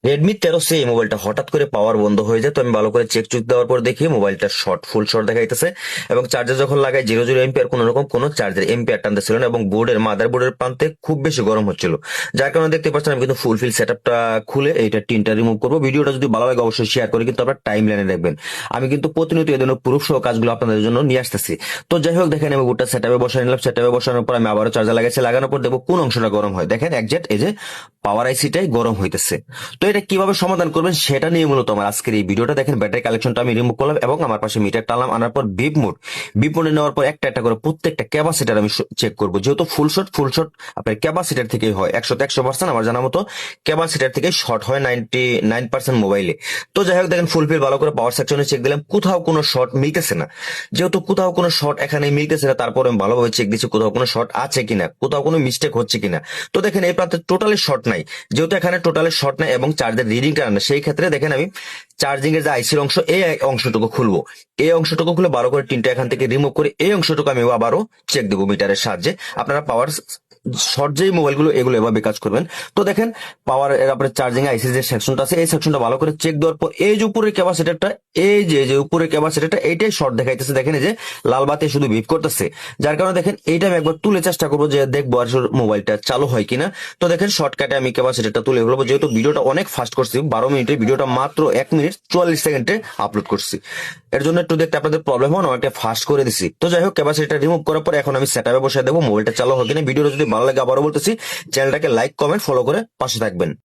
Redmi 13 এই মোবাইলটা হঠাৎ করে পাওয়ার বন্ধ হয়ে যায়। তো আমি ভালো করে চেক চুক দেওয়ার পর দেখি মোবাইলটা ফুল শর্ট দেখাইতেছে, এবং চার্জার যখন লাগাই 0 0 এম্পিয়ার কোনো রকম কোনো চার্জার এম্পিয়ার টানতেছিল না, এবং মাদার বোর্ডের প্রান্তে খুব বেশি গরম হচ্ছিল। যার কারণে দেখতে পাচ্ছেন আমি কিন্তু ফুলফিল সেটআপটা খুলে এইটা টিনটা রিমুভ করবো। ভিডিওটা যদি ভালো লাগে অবশ্যই শেয়ার করে কিন্তু আপনার টাইম লাইনে দেখবেন। আমি কিন্তু প্রতিনিয়ত এই ধরনের প্রুফ সহ কাজগুলো আপনাদের জন্য নিয়ে আসতেছি। তো যাই হোক, দেখেন আমি বোর্ডটা সেটআপে বসাই নিলাম। সেটআপে বসানোর পর আমি আবারও চার্জার লাগাইছি। লাগানোর পর দেখবো কোন অংশটা গরম হয়। দেখেন একজ্যাক্ট এই যে পাওয়ার আইসিটাই গরম হইতেছে। তো এটা কিভাবে সমাধান করবেন সেটা নিয়ে মূলত আমার আজকের এই ভিডিওটা। দেখেন ব্যাটারি কালেকশনটা আমি রিমুভ করলাম এবং আমার পাশে মিটার টানলাম, আনার পর বিপ মোডে নেওয়ার পর একটা একটা করে প্রত্যেকটা ক্যাপাসিটার আমি চেক করবো। যেহেতু ফুল শট আপনার ক্যাপাসিটার থেকেই হয়, 100% আমার জানা মতো ক্যাপাসিটার থেকে শর্ট হয় 99% মোবাইলে। তো যাই হোক, দেখেন ফুলফিল ভালো করে পাওয়ার সেকশনে চেক দিলাম, কোথাও কোনো শর্ট মিলতেছে না। যেহেতু কোথাও কোনো শর্ট এখানে মিলতেছে না, তারপরে আমি ভালোভাবে চেক দিচ্ছি কোথাও কোনো শর্ট আছে কিনা, কোথাও কোনো মিস্টেক হচ্ছে কিনা। তো দেখেন এই প্রান্তে টোটালি শর্ট নাই। যেহেতু এখানে টোটালি শর্ট নাই এবং চার্জের রিডিংটা না, সেই ক্ষেত্রে দেখেন আমি চার্জিং এর যে আইসির অংশ, এই অংশটুকু খুলবো। এই অংশটুকু খুলে ভালো করে টিনটা এখান থেকে রিমুভ করে এই অংশটুকু আমি আবারও চেক দেবো মিটারের সাহায্যে। আপনারা পাওয়ার শর্ট যে মোবাইলগুলো এগুলো এভাবে কাজ করবেন। তো দেখেন পাওয়ার এর আপনার চার্জিং আইসি যে সেকশনটা আছে, এই সেকশনটা ভালো করে চেক দেওয়ার পর এই যে উপরের ক্যাপাসিটারটা, এই যে উপরের ক্যাপাসিটারটা এইটাই শর্ট দেখাইতেছে। দেখেন এই যে লাল বাতি শুধু বিপ করতেছে। যার কারণে দেখেন এইটা আমি একবার তুলে চেষ্টা করবো যে দেখবো আর মোবাইলটা চালু হয় কিনা। তো দেখেন শর্টকাটে আমি ক্যাপাসিটারটা তুলে ফেলবো। যেহেতু ভিডিওটা অনেক ফাস্ট করছি, 12 মিনিটের ভিডিওটা মাত্র 1 মিনিট 44 সেকেন্ডে আপলোড করছি, এর জন্য একটু দেখতে আপনাদের প্রবলেম হয়, অনেকটা ফাস্ট করে দিছি। তো যাই হোক, ক্যাপাসিটিটা রিমুভ করার পর এখন আমি সেটআপে বসে দেবো। মোবাইলটা চালু হয় কিনা। ভিডিওটা যদি ভালো লাগে আবারও বলতেছি, চ্যানেলটাকে লাইক কমেন্ট ফলো করে পাশে থাকবেন।